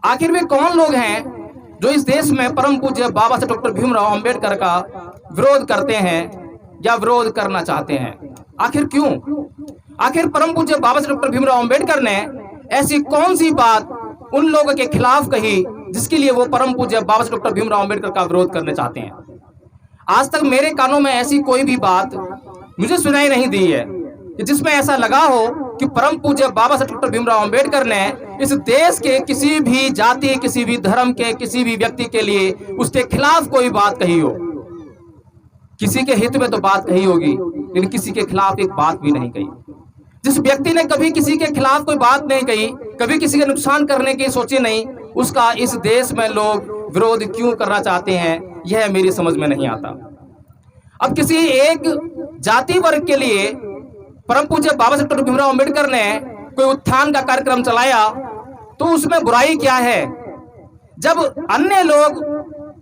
आखिर वे कौन लोग हैं जो इस देश में परम पूज्य बाबा साहब डॉक्टर भीमराव अंबेडकर का विरोध करते हैं या विरोध करना चाहते हैं? आखिर क्यों? आखिर परम पूज्य बाबा साहब डॉक्टर भीमराव अंबेडकर ने ऐसी कौन सी बात उन लोगों के खिलाफ कही जिसके लिए वो परम पूज्य बाबा साहब डॉक्टर भीमराव अंबेडकर का विरोध करना चाहते हैं? आज तक मेरे कानों में ऐसी कोई भी बात मुझे सुनाई नहीं दी है कि जिसमें ऐसा लगा हो कि परम पूज्य बाबा साहब डॉक्टर भीमराव अंबेडकर ने इस देश के किसी भी जाति, किसी भी धर्म के, किसी भी व्यक्ति के लिए उसके खिलाफ कोई बात कही हो। किसी के हित में तो बात कही होगी, लेकिन किसी के खिलाफ एक बात भी नहीं कही। जिस व्यक्ति ने कभी किसी के खिलाफ कोई बात नहीं कही, कभी किसी का नुकसान करने की सोची नहीं, उसका इस देश में लोग विरोध क्यों करना चाहते हैं, यह मेरी समझ में नहीं आता। अब किसी एक जाति वर्ग के लिए परम पूज्य बाबा साहब डॉक्टर भीमराव अंबेडकर ने कोई उत्थान का कार्यक्रम चलाया, तो उसमें बुराई क्या है? जब अन्य लोग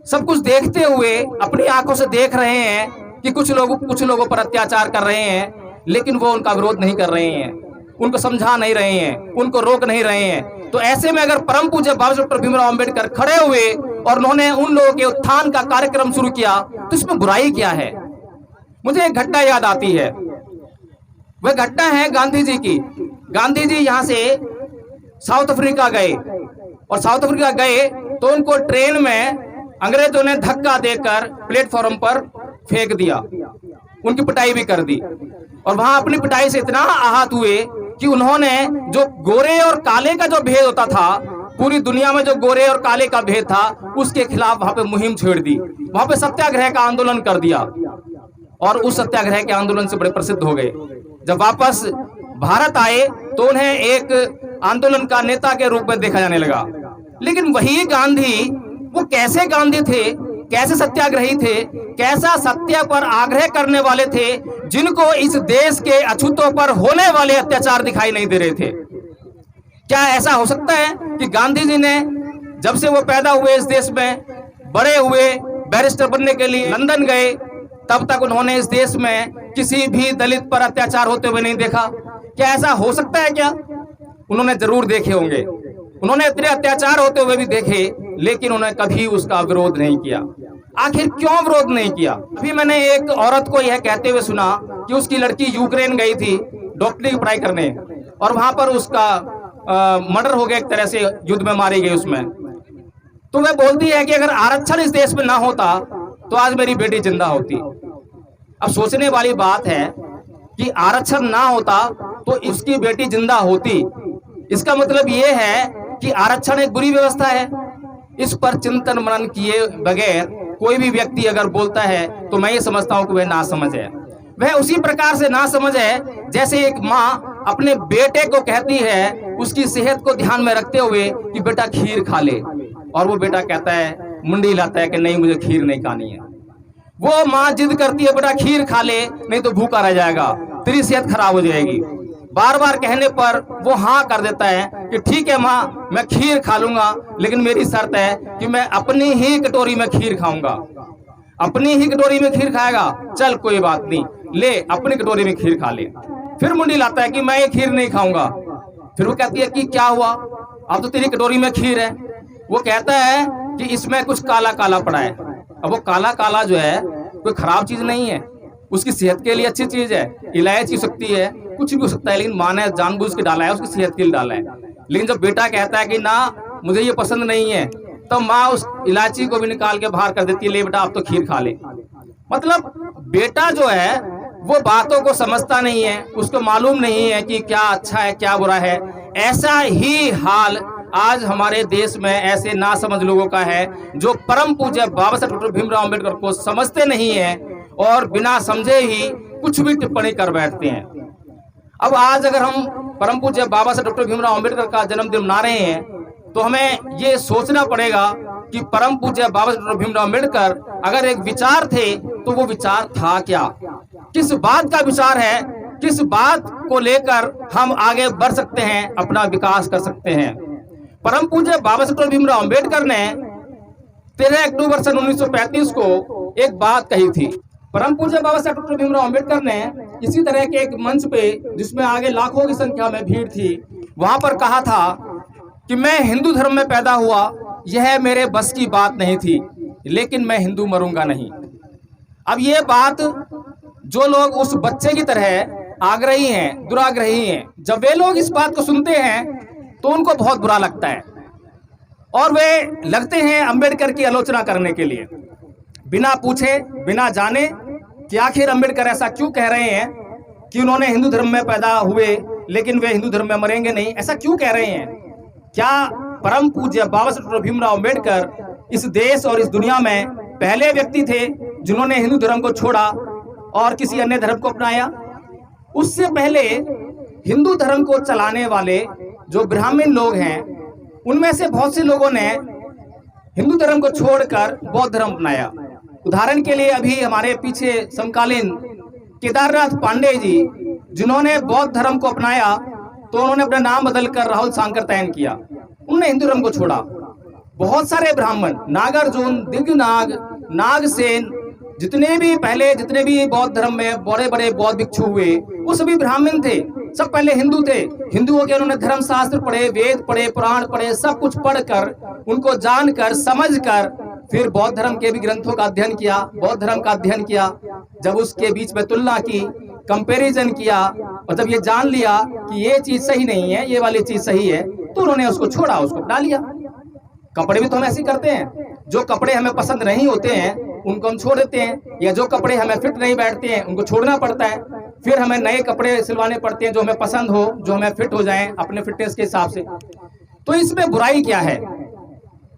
सब कुछ देखते हुए अपनी आंखों से देख रहे हैं कि कुछ लोगों पर अत्याचार कर रहे हैं, लेकिन वो उनका विरोध नहीं कर रहे हैं, उनको समझा नहीं रहे हैं, उनको रोक नहीं रहे हैं, तो ऐसे में अगर परम पूज्य बाबा साहब डॉक्टर भीमराव अंबेडकर खड़े हुए और उन्होंने उन लोगों के उत्थान का कार्यक्रम शुरू किया, तो इसमें बुराई क्या है? मुझे एक घटना याद आती है। वह घटना है गांधी जी की। गांधी जी यहाँ से साउथ अफ्रीका गए, और साउथ अफ्रीका गए तो उनको ट्रेन में अंग्रेजों ने धक्का देकर प्लेटफॉर्म पर फेंक दिया, उनकी पिटाई भी कर दी। और वहां अपनी पिटाई से इतना आहत हुए कि उन्होंने जो गोरे और काले का जो भेद होता था, पूरी दुनिया में जो गोरे और काले का भेद था, उसके खिलाफ वहां पे मुहिम छेड़ दी, वहां पे सत्याग्रह का आंदोलन कर दिया, और उस सत्याग्रह के आंदोलन से बड़े प्रसिद्ध हो गए। जब वापस भारत आए तो उन्हें एक आंदोलन का नेता के रूप में देखा जाने लगा। लेकिन वही गांधी, वो कैसे गांधी थे, कैसे सत्याग्रही थे, कैसा सत्य पर आग्रह करने वाले थे, जिनको इस देश के अछूतों पर होने वाले अत्याचार दिखाई नहीं दे रहे थे? क्या ऐसा हो सकता है कि गांधी जी ने जब से वो पैदा हुए इस देश में, बड़े हुए, बैरिस्टर बनने के लिए लंदन गए, तब तक उन्होंने इस देश में किसी भी दलित पर अत्याचार होते हुए नहीं देखा? क्या ऐसा हो सकता है? क्या उन्होंने जरूर देखे होंगे, उन्होंने इतने अत्याचार होते हुए भी देखे, लेकिन उन्होंने कभी उसका विरोध नहीं किया। आखिर क्यों विरोध नहीं किया? अभी मैंने एक औरत को यह कहते हुए सुना कि उसकी लड़की यूक्रेन गई थी डॉक्टरी की पढ़ाई करने, और वहां पर उसका मर्डर हो गया, एक तरह से युद्ध में मारी गई उसमें। तो वह बोलती है कि अगर आरक्षण इस देश में ना होता तो आज मेरी बेटी जिंदा होती। अब सोचने वाली बात है कि आरक्षण ना होता तो उसकी बेटी जिंदा होती। इसका मतलब ये है कि आरक्षण एक बुरी व्यवस्था है। इस पर चिंतन मनन किए बगैर कोई भी व्यक्ति अगर बोलता है तो मैं ये समझता हूं कि वह नासमझ है। वह उसी प्रकार से नासमझ है जैसे एक माँ अपने बेटे को कहती है, उसकी सेहत को ध्यान में रखते हुए, कि बेटा खीर खा ले, और वो बेटा कहता है, मुंडी हिलाता है कि नहीं, मुझे खीर नहीं खानी है। वो माँ जिद करती है, बेटा खीर खा ले, नहीं तो भूखा रह जाएगा, तेरी सेहत खराब हो जाएगी। बार बार कहने पर वो हाँ कर देता है कि ठीक है माँ, मैं खीर खा लूंगा, लेकिन मेरी शर्त है कि मैं अपनी ही कटोरी में खीर खाऊंगा। अपनी ही कटोरी में खीर खाएगा, चल कोई बात नहीं, ले अपनी कटोरी में खीर खा ले। फिर मुंडी लाता है कि मैं ये खीर नहीं खाऊंगा। फिर वो कहती है कि क्या हुआ, अब तो तेरी कटोरी में खीर है। वो कहता है कि इसमें कुछ काला काला पड़ा है। अब वो काला काला जो है कोई खराब चीज नहीं है, उसकी सेहत के लिए अच्छी चीज है, इलायची हो सकती है, कुछ भी हो सकता है, लेकिन माँ ने जानबूझ के डाला है, उसकी सेहत के लिए डाला है। लेकिन जब बेटा कहता है कि ना मुझे ये पसंद नहीं है, तो माँ उस इलायची को भी निकाल के बाहर कर देती है, ले बेटा आप तो खीर खा ले। मतलब बेटा जो है वो बातों को समझता नहीं है, उसको मालूम नहीं है कि क्या अच्छा है क्या बुरा है। ऐसा ही हाल आज हमारे देश में ऐसे नासमझ लोगों का है जो परम पूज्य बाबा साहब डॉक्टर भीमराव अंबेडकर को समझते नहीं है और बिना समझे ही कुछ भी टिप्पणी कर बैठते हैं। अब आज अगर हम परम पूज्य बाबा साहब डॉक्टर भीमराव अंबेडकर का जन्मदिन मना रहे हैं, तो हमें ये सोचना पड़ेगा कि परम पूज्य बाबा साहब डॉक्टर भीमराव अंबेडकर अगर एक विचार थे तो वो विचार था क्या, किस बात का विचार है, किस बात को लेकर हम आगे बढ़ सकते हैं, अपना विकास कर सकते हैं। परम पूज्य बाबा साहब डॉक्टर भीमराव अंबेडकर ने 13 अक्टूबर सन 1935 को एक बात कही थी। परम पूज्य बाबा साहब डॉक्टर भीमराव अंबेडकर ने इसी तरह के एक मंच पे, जिसमें आगे लाखों की संख्या में भीड़ थी, वहां पर कहा था कि मैं हिंदू धर्म में पैदा हुआ, यह मेरे बस की बात नहीं थी, लेकिन मैं हिंदू मरूंगा नहीं। अब ये बात जो लोग उस बच्चे की तरह आग्रही हैं, दुराग्रही हैं, जब वे लोग इस बात को सुनते हैं तो उनको बहुत बुरा लगता है और वे लगते हैं अंबेडकर की आलोचना करने के लिए, बिना पूछे बिना जाने कि आखिर अंबेडकर ऐसा क्यों कह रहे हैं कि उन्होंने हिंदू धर्म में पैदा हुए लेकिन वे हिंदू धर्म में मरेंगे नहीं। ऐसा क्यों कह रहे हैं? क्या परम पूज्य बाबा साहेब डॉक्टर भीमराव अंबेडकर इस देश और इस दुनिया में पहले व्यक्ति थे जिन्होंने हिंदू धर्म को छोड़ा और किसी अन्य धर्म को अपनाया? उससे पहले हिंदू धर्म को चलाने वाले जो ब्राह्मण लोग हैं, उनमें से बहुत से लोगों ने हिंदू धर्म को छोड़कर बौद्ध धर्म अपनाया। उदाहरण के लिए अभी हमारे पीछे समकालीन केदारनाथ पांडे जी, जिन्होंने बौद्ध धर्म को अपनाया तो उन्होंने अपना नाम बदलकर राहुल सांकरतैन किया, उन्होंने हिंदू धर्म को छोड़ा। बहुत सारे ब्राह्मण, नागार्जुन, दिव्यनाग, नागसेन, जितने भी बौद्ध धर्म में बड़े बड़े बौद्ध भिक्षु हुए, वो सभी ब्राह्मण थे, सब पहले हिंदू थे। हिंदुओं के उन्होंने धर्म शास्त्र पढ़े, वेद पढ़े, पुराण पढ़े, सब कुछ पढ़कर उनको जानकर समझकर फिर बौद्ध धर्म के भी ग्रंथों का अध्ययन किया, बौद्ध धर्म का अध्ययन किया। जब उसके बीच में तुलना की, कंपैरिजन किया और जब ये जान लिया कि ये चीज सही नहीं है, ये वाली चीज सही है, तो उन्होंने उसको छोड़ा, उसको अपना लिया। कपड़े भी तो हम ऐसे करते हैं, जो कपड़े हमें पसंद नहीं होते हैं उनको हम छोड़ देते हैं, या जो कपड़े हमें फिट नहीं बैठते हैं उनको छोड़ना पड़ता है, फिर हमें नए कपड़े सिलवाने पड़ते हैं जो हमें पसंद हो, जो हमें फिट हो जाएं अपने फिटनेस के हिसाब से। तो इसमें बुराई क्या है?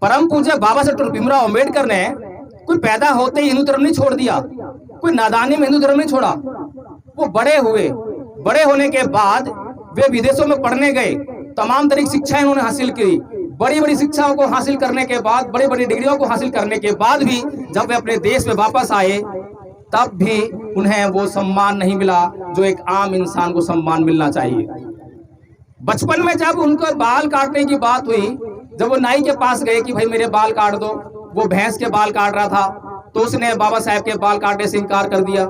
परम पूज्य बाबा साहेब डॉक्टर भीमराव अंबेडकर ने कोई पैदा होते ही हिंदू धर्म नहीं छोड़ दिया, कोई नादानी में हिंदू धर्म नहीं छोड़ा। वो बड़े हुए, बड़े होने के बाद वे विदेशों में पढ़ने गए, तमाम तरह की शिक्षाएं उन्होंने हासिल की। बड़ी बड़ी शिक्षाओं को हासिल करने के बाद, बड़ी बड़ी डिग्रियों को हासिल करने के बाद भी जब वे अपने देश में वापस आए तब भी उन्हें वो सम्मान नहीं मिला जो एक आम इंसान को सम्मान मिलना चाहिए। बचपन में जब उनको बाल काटने की बात हुई, जब वो नाई के पास गए कि भाई मेरे बाल काट दो, वो भैंस के बाल काट रहा था तो उसने बाबा साहब के बाल काटने से इनकार कर दिया।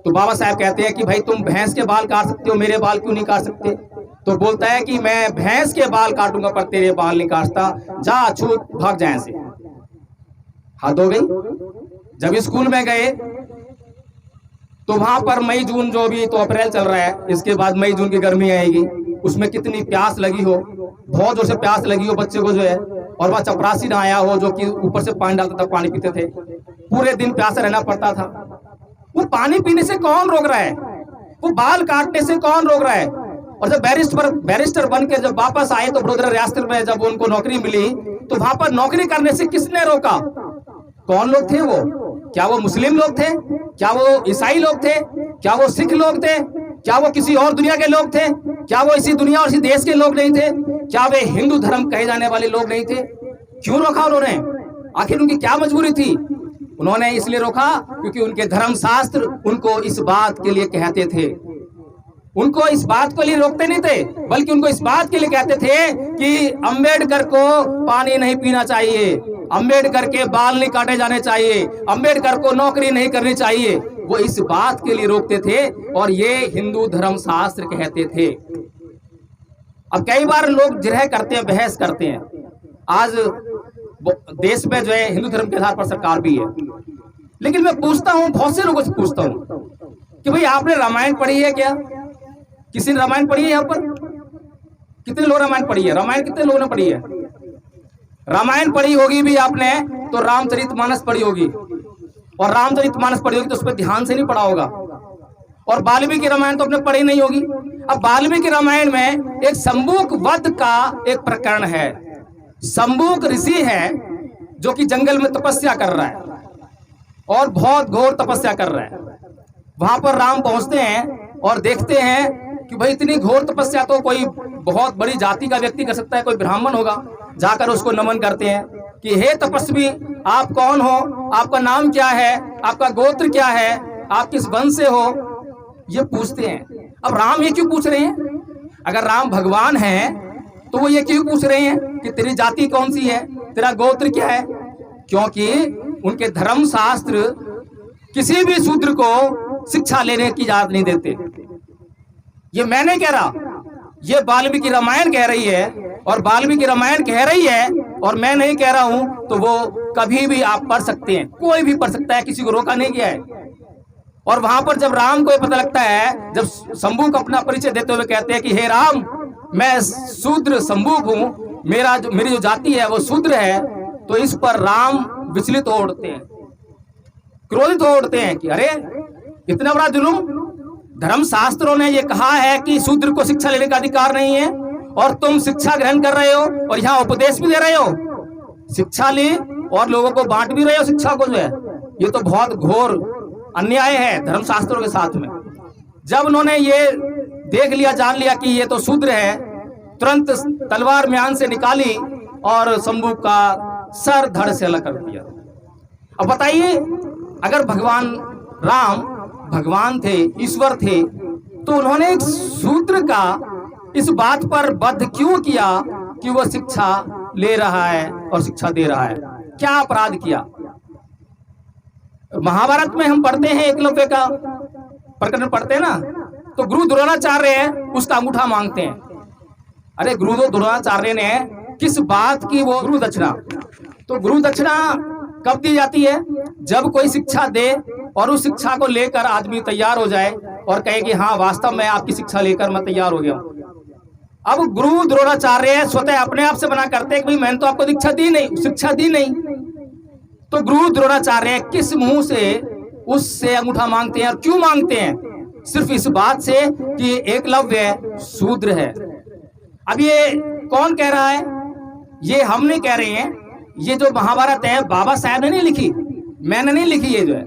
तो बाबा साहब कहते हैं कि भाई तुम भैंस के बाल काट सकते हो, मेरे बाल क्यों नहीं काट सकते? तो बोलता है कि मैं भैंस के बाल काटूंगा पर तेरे बाल नहीं काटता, जा छूट भाग जाए से। हद हो गई। जब स्कूल में गए तो वहां पर मई जून, जो भी तो अप्रैल चल रहा है, इसके बाद मई जून की गर्मी आएगी, उसमें कितनी प्यास लगी हो, बहुत जोर से प्यास लगी हो बच्चे को जो है, और वह चपरासी ना आया हो जो कि ऊपर से पानी डालता था, पानी पीते थे, पूरे दिन प्यासे रहना पड़ता था। वो पानी पीने से कौन रोक रहा है? वो बाल काटने से कौन रोक रहा है? और जब बैरिस्टर बन के जब वापस आए तो वडोदरा रियासत में जब उनको नौकरी मिली तो वहां पर नौकरी करने से किसने रोका? कौन लोग थे वो? क्या वो मुस्लिम लोग थे? क्या वो ईसाई लोग थे? क्या वो सिख लोग थे? क्या वो किसी और दुनिया के लोग थे? क्या वो इसी दुनिया और इसी देश के लोग नहीं थे? क्या वे हिंदू धर्म कहे जाने वाले लोग नहीं थे? क्यों रोका उन्होंने? आखिर उनकी क्या मजबूरी थी? उन्होंने इसलिए रोका क्योंकि उनके धर्म शास्त्र उनको इस बात के लिए कहते थे, उनको इस बात के लिए रोकते नहीं थे, बल्कि उनको इस बात के लिए कहते थे कि अंबेडकर को पानी नहीं पीना चाहिए, अंबेडकर के बाल नहीं काटे जाने चाहिए, अंबेडकर को नौकरी नहीं करनी चाहिए। वो इस बात के लिए रोकते थे और ये हिंदू धर्म शास्त्र कहते थे। अब कई बार लोग जिरह करते हैं, बहस करते हैं। आज देश में जो है हिंदू धर्म के आधार पर सरकार भी है, लेकिन मैं पूछता हूं, बहुत से लोगों से पूछता हूं कि भाई आपने रामायण पढ़ी है क्या? किसी ने रामायण पढ़ी है? यहाँ पर कितने लोग रामायण पढ़ी है? रामायण कितने लोगों ने पढ़ी है? रामायण पढ़ी होगी भी आपने तो रामचरितमानस पढ़ी होगी, और रामचरितमानस पढ़ी होगी तो उस पर ध्यान से नहीं पढ़ा होगा। और वाल्मीकि रामायण तो आपने पढ़ी नहीं होगी। अब वाल्मीकि रामायण में एक शंबुक वध का एक प्रकरण है। शंबुक ऋषि है जो कि जंगल में तपस्या कर रहा है और बहुत घोर तपस्या कर रहा है। वहां पर राम पहुंचते हैं और देखते हैं कि भाई इतनी घोर तपस्या तो कोई बहुत बड़ी जाति का व्यक्ति कर सकता है, कोई ब्राह्मण होगा। जाकर उसको नमन करते हैं कि हे तपस्वी, आप कौन हो? आपका नाम क्या है? आपका गोत्र क्या है? आप किस वंश से हो? ये पूछते हैं। अब राम ये क्यों पूछ रहे हैं? अगर राम भगवान है तो वो ये क्यों पूछ रहे हैं कि तेरी जाति कौन सी है, तेरा गोत्र क्या है? क्योंकि उनके धर्म शास्त्र किसी भी शूद्र को शिक्षा लेने की इजाजत नहीं देते। ये मैं नहीं कह रहा, ये वाल्मीकि रामायण कह रही है। और वाल्मीकि रामायण कह रही है और मैं नहीं कह रहा हूं, तो वो कभी भी आप पढ़ सकते हैं, कोई भी पढ़ सकता है, किसी को रोका नहीं गया है। और वहां पर जब राम को ये पता लगता है, जब शंभू को अपना परिचय देते हुए कहते हैं कि हे राम, मैं शूद्र शंभू हूं, मेरी जो जाति है वो शूद्र है, तो इस पर राम विचलित हो उठते हैं, क्रोधित हो उठते हैं कि अरे इतना बड़ा जुल्म, धर्म शास्त्रों ने ये कहा है कि शूद्र को शिक्षा लेने का अधिकार नहीं है, और तुम शिक्षा ग्रहण कर रहे हो और यहाँ उपदेश भी दे रहे हो, शिक्षा ली और लोगों को बांट भी रहे हो शिक्षा को, जो है ये तो बहुत घोर अन्याय है धर्मशास्त्रों के साथ में। जब उन्होंने ये देख लिया, जान लिया कि ये तो शूद्र है, तुरंत तलवार म्यान से निकाली और शंभू का सर धड़ से अलग कर दिया। अब बताइए, अगर भगवान राम भगवान थे, ईश्वर थे, तो उन्होंने एक शूद्र का इस बात पर बद्ध क्यों किया कि वह शिक्षा ले रहा है और शिक्षा दे रहा है? क्या अपराध किया? महाभारत में हम पढ़ते हैं, एकलव्य का प्रकरण पढ़ते हैं ना, तो गुरु द्रोणाचार्य है, उसका अंगूठा मांगते हैं। अरे गुरु द्रोणाचार्य ने किस बात की वो गुरु दक्षिणा? तो गुरु दक्षिणा कब दी जाती है? जब कोई शिक्षा दे और उस शिक्षा को लेकर आदमी तैयार हो जाए और कहे कि हाँ वास्तव में आपकी शिक्षा लेकर मैं तैयार हो गया हूं। अब गुरु द्रोणाचार्य स्वतः अपने आप से मना करते हैं कि भाई मैंने तो आपको शिक्षा दी नहीं, तो गुरु द्रोणाचार्य किस मुंह से उससे अंगूठा मांगते हैं? और क्यों मांगते हैं? सिर्फ इस बात से कि एकलव्य शूद्र है। अब ये कौन कह रहा है? ये हम नहीं कह रहे हैं, ये जो महाभारत है बाबा साहब ने नहीं लिखी, मैंने नहीं लिखी, ये जो है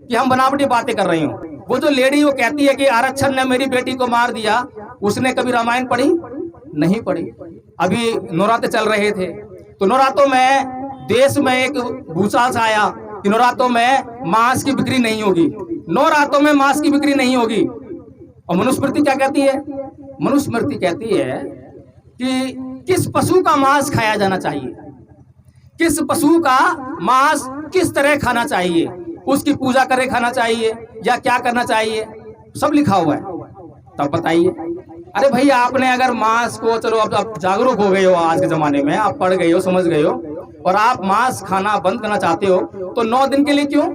कि हम बनावटी बातें कर रही हूँ। वो जो लेडी वो कहती है कि आरक्षण ने मेरी बेटी को मार दिया, उसने कभी रामायण पढ़ी? नहीं पढ़ी। अभी नवरात्र चल रहे थे, तो नवरात्रों में देश में एक भूचाल सा आया कि नवरात्रों में मांस की बिक्री नहीं होगी, नवरात्रों में मांस की बिक्री नहीं होगी। और मनुस्मृति क्या कहती है? मनुस्मृति कहती है कि किस पशु का मांस खाया जाना चाहिए, किस पशु का मांस किस तरह खाना चाहिए, उसकी पूजा करे खाना चाहिए या क्या करना चाहिए, सब लिखा हुआ है। तब बताइए, अरे भाई आपने अगर मांस को, चलो अब आप जागरूक हो गए हो, आज के जमाने में आप पढ़ गए हो, समझ गए हो, और आप मांस खाना बंद करना चाहते हो, तो 9 दिन के लिए क्यों,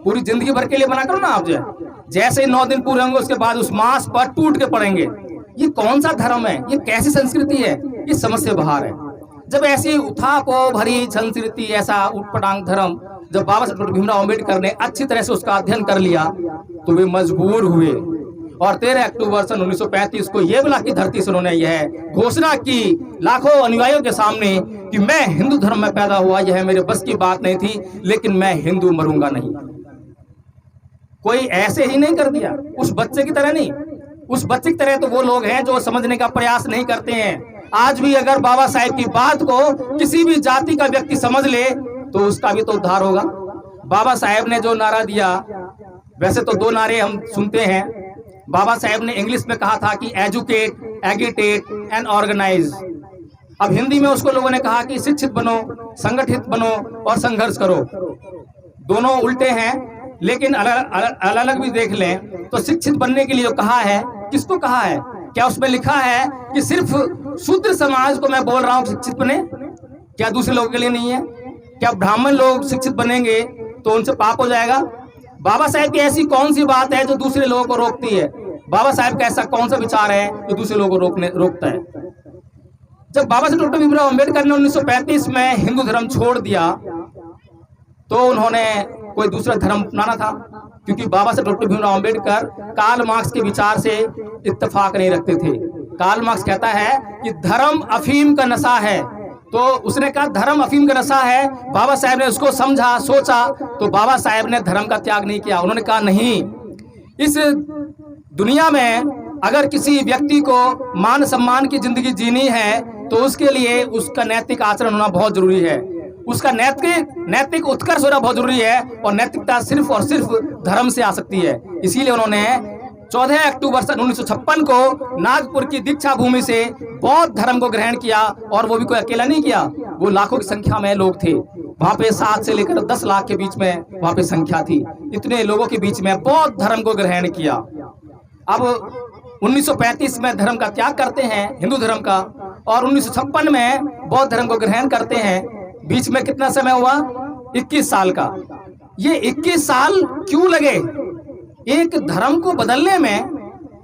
पूरी जिंदगी भर के लिए बना करो ना आप। जैसे ही 9 दिन पूरे होंगे उसके बाद उस मांस पर टूट के पड़ेंगे। ये कौन सा धर्म है? ये कैसी संस्कृति है? ये समझ से बाहर है। जब ऐसी उठापो भरी संस्कृति, ऐसा उटपटांग धर्म जब बाबा साहब डॉक्टर भीमराव अम्बेडकर ने अच्छी तरह से उसका अध्ययन कर लिया, तो वे मजबूर हुए और 13 अक्टूबर सन 1935 को ये बोला कि धरती से उन्होंने यह घोषणा की लाखों अनुयायियों के सामने कि मैं हिंदू धर्म में पैदा हुआ, यह मेरे बस की बात नहीं थी, लेकिन मैं हिंदू मरूंगा नहीं। कोई ऐसे ही नहीं कर दिया, उस बच्चे की तरह नहीं। उस बच्चे की तरह तो वो लोग हैं जो समझने का प्रयास नहीं करते हैं। आज भी अगर बाबा साहेब की बात को किसी भी जाति का व्यक्ति समझ ले तो उसका भी तो उद्धार होगा। बाबा साहेब ने जो नारा दिया, वैसे तो 2 नारे हम सुनते हैं। बाबा साहेब ने इंग्लिश में कहा था कि एजुकेट, एगिटेट एंड ऑर्गेनाइज। अब हिंदी में उसको लोगों ने कहा कि शिक्षित बनो, संगठित बनो और संघर्ष करो। दोनों उल्टे हैं, लेकिन अलग अलग भी देख लें तो शिक्षित बनने के लिए कहा है, किसको कहा है? क्या उसमें लिखा है कि सिर्फ शूद्र समाज को मैं बोल रहा हूं शिक्षित बने? क्या दूसरे लोगों के लिए नहीं है? क्या ब्राह्मण लोग शिक्षित बनेंगे तो उनसे पाप हो जाएगा? बाबा साहेब की ऐसी कौन सी बात है जो दूसरे लोगों को रोकती है? बाबा साहेब का ऐसा कौन सा विचार है जो दूसरे लोगों को रोकता है? जब बाबा साहेब डॉक्टर भीमराव अम्बेडकर ने 1935 में हिंदू धर्म छोड़ दिया, तो उन्होंने कोई दूसरा धर्म अपनाना था, क्योंकि Baba Saheb doctor Bhimrao Ambedkar Karl Marx के विचार से इत्तेफाक नहीं रखते थे। कार्ल मार्क्स कहता है कि धर्म अफीम का नशा है, तो उसने कहा धर्म अफीम का नशा है। बाबा साहेब ने उसको समझा, सोचा, तो बाबा साहेब ने धर्म का त्याग नहीं किया। उन्होंने कहा नहीं, इस दुनिया में अगर किसी व्यक्ति को मान सम्मान की जिंदगी जीनी है तो उसके लिए उसका नैतिक आचरण होना बहुत जरूरी है, उसका नैतिक उत्कर्ष होना बहुत जरूरी है, और नैतिकता सिर्फ और सिर्फ धर्म से आ सकती है। इसीलिए उन्होंने 14 अक्टूबर सन 1956 को नागपुर की दीक्षा भूमि से बौद्ध धर्म को ग्रहण किया, और वो भी कोई अकेला नहीं किया, वो लाखों की संख्या में लोग थे वहां पे। 7 से लेकर 10 लाख के बीच में वहां पे संख्या थी। इतने लोगों के बीच में बौद्ध धर्म को ग्रहण किया। अब 1935 में धर्म का त्याग करते हैं, हिंदू धर्म का, और 1956 में बौद्ध धर्म को ग्रहण करते हैं। बीच में कितना समय हुआ? 21 साल का। ये 21 साल क्यों लगे? एक धर्म को बदलने में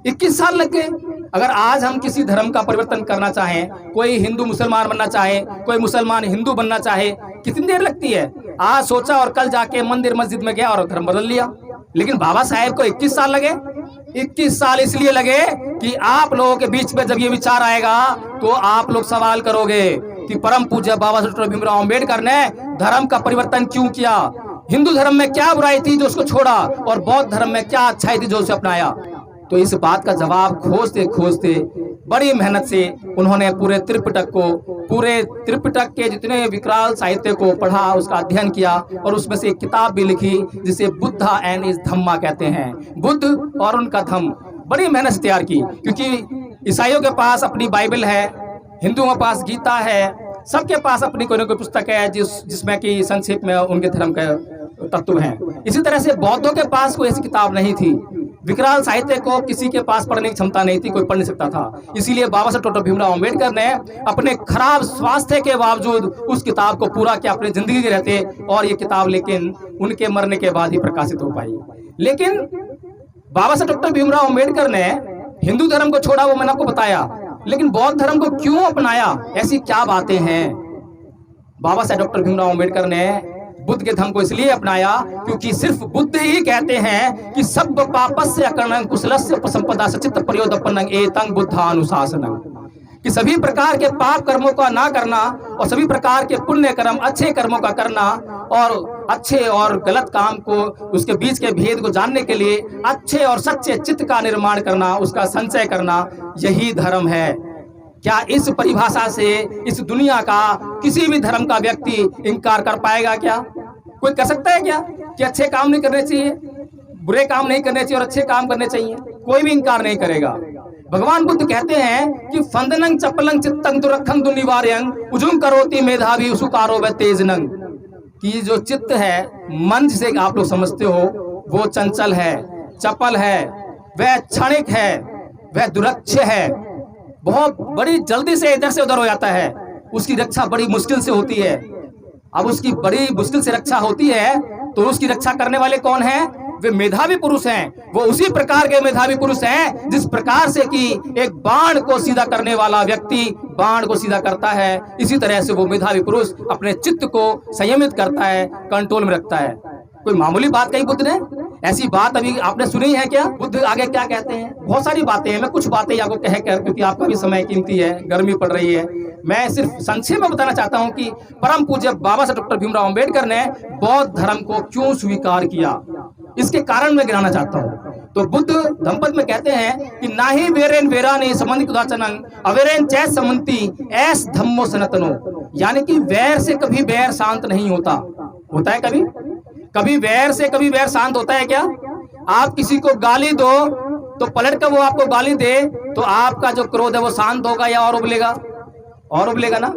21 साल लग गए। अगर आज हम किसी धर्म का परिवर्तन करना चाहें, कोई हिंदू मुसलमान बनना चाहे, कोई मुसलमान हिंदू बनना चाहे, कितनी देर लगती है? आज सोचा और कल जाके मंदिर मस्जिद में गया और धर्म बदल लिया। लेकिन बाबा साहेब को 21 साल लगे। 21 साल इसलिए लगे कि आप लोगों के बीच में जब ये विचार आएगा तो आप लोग सवाल करोगे कि परम पूज्य बाबा साहेब डॉक्टर भीमराव अंबेडकर ने धर्म का परिवर्तन क्यों किया? हिंदू धर्म में क्या बुराई थी जो उसको छोड़ा, और बौद्ध धर्म में क्या अच्छाई थी जो उसे अपनाया? तो इस बात का जवाब खोजते खोजते बड़ी मेहनत से उन्होंने पूरे त्रिपिटक के जितने विकराल साहित्य को पढ़ा, उसका अध्ययन किया, और उसमें से एक किताब भी लिखी जिसे बुद्धा एंड इस धम्मा कहते हैं, बुद्ध और उनका धम्म। बड़ी मेहनत से तैयार की, क्योंकि ईसाइयों के पास अपनी बाइबल है, हिंदुओं के पास गीता है, सबके पास अपनी कोई न कोई पुस्तक है जिसमें कि संक्षेप में उनके धर्म के तत्व हैं। इसी तरह से बौद्धों के पास कोई ऐसी किताब नहीं थी। विकराल साहित्य को किसी के पास पढ़ने की क्षमता नहीं थी, कोई पढ़ नहीं सकता था। इसीलिए बाबा साहेब डॉक्टर भीमराव अंबेडकर ने अपने खराब स्वास्थ्य के बावजूद उस किताब को पूरा किया अपनी जिंदगी के रहते, और ये किताब लेकिन उनके मरने के बाद ही प्रकाशित हो पाई। लेकिन बाबा साहेब डॉक्टर भीमराव अंबेडकर ने हिंदू धर्म को छोड़ा, वो मैंने आपको बताया, लेकिन बौद्ध धर्म को क्यों अपनाया? ऐसी क्या बातें हैं? बाबा साहेब डॉक्टर भीमराव अंबेडकर ने बुद्ध के धर्म को इसलिए अपनाया क्योंकि सिर्फ बुद्ध ही कहते हैं कि सब पापस्य अकर्णं कुशलस्य उपसंपदा सचित प्रयोदपन्नं एतं बुद्धानुशासनं, कि सभी प्रकार के पाप कर्मों का ना करना और सभी प्रकार के पुण्य कर्म, अच्छे कर्मों का करना, और अच्छे और गलत काम को, उसके बीच के भेद को जानने के लिए अच्छे और सच्चे चित्त का निर्माण करना, उसका संचय करना, यही धर्म है। क्या इस परिभाषा से इस दुनिया का किसी भी धर्म का व्यक्ति इनकार कर पाएगा? क्या कोई कर सकता है क्या कि अच्छे काम नहीं करने चाहिए, बुरे काम नहीं करने चाहिए और अच्छे काम करने चाहिए? कोई भी इनकार नहीं करेगा। भगवान बुद्ध कहते हैं कि फंदनंग चपलंग चित्तंग दुरखंग दुनिवार्यंग उजुम करोति मेधावी उसुकारो व तेजनंग, कि जो चित्त है, मन जिसे आप लोग समझते हो, वो चंचल है, चपल है, वह क्षणिक है, वह दुरक्ष है, बहुत बड़ी जल्दी से इधर से उधर हो जाता है, उसकी रक्षा बड़ी मुश्किल से होती है। अब उसकी बड़ी मुश्किल से रक्षा होती है तो उसकी रक्षा करने वाले कौन हैं? वे मेधावी पुरुष हैं। वो उसी प्रकार के मेधावी पुरुष हैं जिस प्रकार से कि एक बाण को सीधा करने वाला व्यक्ति बाण को सीधा करता है, इसी तरह से वो मेधावी पुरुष अपने चित्त को संयमित करता है, कंट्रोल में रखता है। कोई मामूली बात कही बुद्ध ने? ऐसी बात अभी आपने सुनी है क्या? बुद्ध आगे क्या कहते हैं? बहुत सारी बातें हैं, मैं कुछ बातें आपको कह कर, क्योंकि आपका भी समय कीमती है, गर्मी पड़ रही है, मैं सिर्फ संक्षेप में बताना चाहता हूं कि परम पूज्य बाबा साहेब डॉक्टर भीमराव अंबेडकर ने बौद्ध धर्म को क्यों स्वीकार किया, इसके कारण मैं गिनाना चाहता हूं। तो बुद्ध दंपत में कहते हैं कि ना ही वेरेन वेराने संबंधी कुदाचनंग अवेरेन चै समंती ऐस धम्मो सनातनो, यानी कि वैर से कभी वैर शांत नहीं होता। होता है कभी वैर से कभी वैर शांत होता है क्या? आप किसी को गाली दो तो पलट कर वो आपको गाली दे तो आपका जो क्रोध है वो शांत होगा या और उबलेगा? और उबलेगा ना।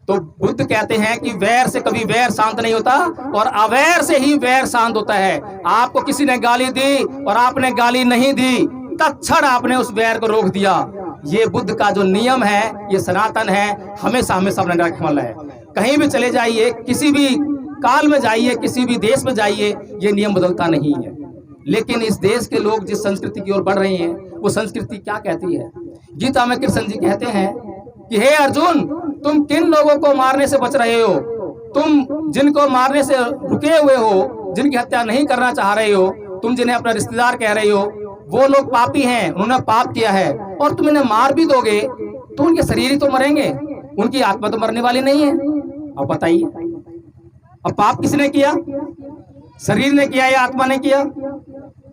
तो बुद्ध कहते हैं कि वैर से कभी वैर शांत नहीं होता और अवैर से ही वैर शांत होता है। आपको किसी ने गाली दी और आपने गाली नहीं दी, तत्क्षण आपने उस वैर को रोक दिया। ये बुद्ध का जो नियम है, ये सनातन है, हमेशा हमेशा अपने रखने वाला है। कहीं भी चले जाइए, किसी भी काल में जाइए, किसी भी देश में जाइए, ये नियम बदलता नहीं है। लेकिन इस देश के लोग जिस संस्कृति की ओर बढ़ रहे हैं, वो संस्कृति क्या कहती है? गीता में कृष्ण जी कहते हैं कि हे अर्जुन, तुम किन लोगों को मारने से बच रहे हो? तुम जिनको मारने से रुके हुए हो, जिनकी हत्या नहीं करना चाह रहे हो, तुम जिन्हें अपना रिश्तेदार कह रहे हो, वो लोग पापी हैं, उन्होंने पाप किया है, और तुम इन्हें मार भी दोगे तो उनके शरीर ही तो मरेंगे, उनकी आत्मा तो मरने वाली नहीं है। अब बताइए, अब पाप किसने किया? शरीर ने किया या आत्मा ने किया?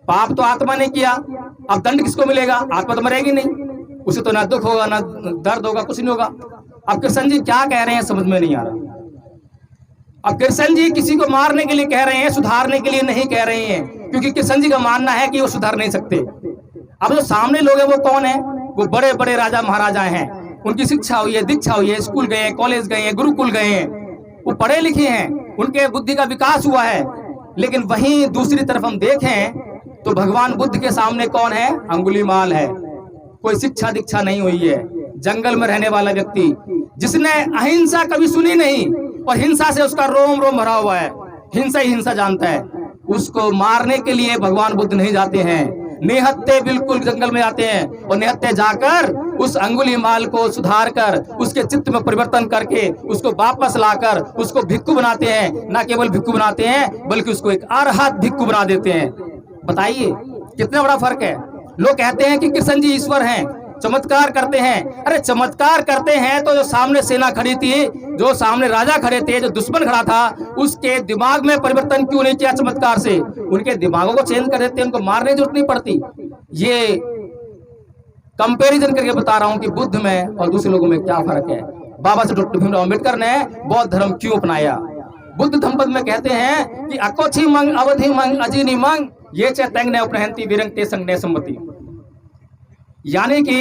पाप तो आत्मा ने किया। अब दंड किसको मिलेगा? आत्मा तो मरेगी नहीं, उसे तो ना दुख होगा, ना दर्द होगा, कुछ नहीं होगा। अब कृष्ण जी क्या कह रहे हैं समझ में नहीं आ रहा। अब कृष्ण जी किसी को मारने के लिए कह रहे हैं, सुधारने के लिए नहीं कह रहे हैं, क्योंकि कृष्ण जी का मानना है कि वो सुधार नहीं सकते। अब जो सामने लोग हैं वो कौन है? वो बड़े बड़े राजा महाराजा हैं, उनकी शिक्षा हुई है, दीक्षा हुई है, स्कूल गए हैं, कॉलेज गए हैं, गुरुकुल गए हैं, वो पढ़े लिखे हैं, उनके बुद्धि का विकास हुआ है। लेकिन वहीं दूसरी तरफ हम देखें तो भगवान बुद्ध के सामने कौन है? अंगुलीमाल है। कोई शिक्षा दीक्षा नहीं हुई है, जंगल में रहने वाला व्यक्ति जिसने अहिंसा कभी सुनी नहीं और हिंसा से उसका रोम रोम भरा हुआ है, हिंसा ही हिंसा जानता है, उसको मारने के लिए भगवान बुद्ध नहीं जाते हैं। निहत्थे बिल्कुल जंगल में जाते हैं और निहत्थे जाकर उस अंगुलीमाल को सुधार कर उसके चित्त में परिवर्तन करके उसको वापस लाकर उसको भिक्खु बनाते हैं। ना केवल भिक्खु बनाते हैं बल्कि उसको एक अरहत भिक्खु बना देते हैं। बताइए कितना बड़ा फर्क है। लोग कहते हैं कि कृष्ण जी ईश्वर हैं, चमत्कार करते हैं। अरे चमत्कार करते हैं तो जो सामने सेना खड़ी थी, जो सामने राजा खड़े थे, जो दुश्मन खड़ा था, उसके दिमाग में परिवर्तन क्यों नहीं किया चमत्कार से? उनके दिमागों को चेंज कर देते, उनको मारने की जरूरत नहीं पड़ती। ये कंपैरिजन करके बता रहा हूं कि बुद्ध में और दूसरे लोगों में क्या फर्क है। बाबा साहब डॉक्टर भीमराव अम्बेडकर ने बौद्ध धर्म क्यों अपनाया? बुद्ध धम्पद में कहते हैं कि अकोछी मंग अवधि मंग अजीनी मंग ये चैतंग ने अपनहंती विरंग ते संग ने सम्मति, यानी कि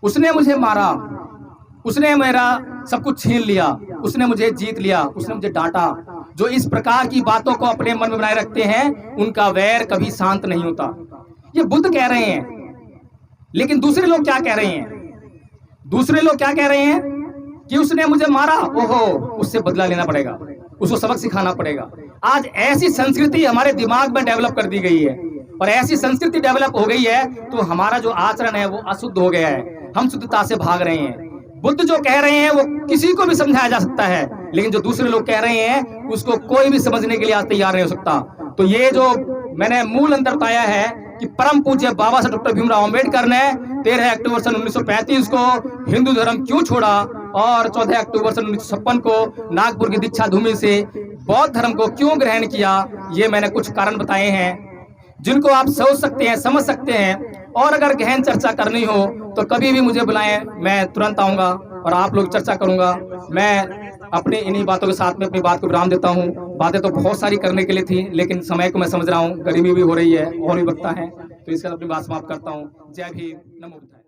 उसने मुझे मारा, उसने मेरा सब कुछ छीन लिया, उसने मुझे जीत लिया, उसने मुझे डांटा। जो इस प्रकार की बातों को अपने मन में बनाए रखते हैं उनका वैर कभी शांत नहीं होता। ये बुद्ध कह रहे हैं, लेकिन दूसरे लोग क्या कह रहे हैं? दूसरे लोग क्या कह रहे हैं कि उसने मुझे मारा, ओहो उससे बदला लेना पड़ेगा, उसको सबक सिखाना पड़ेगा। आज ऐसी संस्कृति हमारे दिमाग में डेवलप कर दी गई है और ऐसी संस्कृति डेवलप हो गई है तो हमारा जो आचरण है वो अशुद्ध हो गया है, हम शुद्धता से भाग रहे हैं। बुद्ध जो कह रहे हैं वो किसी को भी समझाया जा सकता है, लेकिन जो दूसरे लोग कह रहे हैं उसको कोई भी समझने के लिए आज तैयार नहीं हो सकता। तो ये जो मैंने मूल अंतर पाया है कि परम पूज्य बाबा साहब डॉक्टर भीमराव अम्बेडकर ने 13 अक्टूबर सन 1935 को हिंदू धर्म क्यों छोड़ा और 14 अक्टूबर सन 1956 को नागपुर की दीक्षा भूमि से बौद्ध धर्म को क्यों ग्रहण किया, ये मैंने कुछ कारण बताए हैं जिनको आप सोच सकते हैं, समझ सकते हैं। और अगर गहन चर्चा करनी हो तो कभी भी मुझे बुलाएं, मैं तुरंत आऊंगा और आप लोग चर्चा करूंगा। मैं अपनी इन्हीं बातों के साथ में अपनी बात को विराम देता हूं। बातें तो बहुत सारी करने के लिए थी, लेकिन समय को मैं समझ रहा हूं, गर्मी भी हो रही है और भी वक्त है, तो इसके साथ अपनी बात समाप्त करता हूं। जय भीम, नमो बुद्धाय।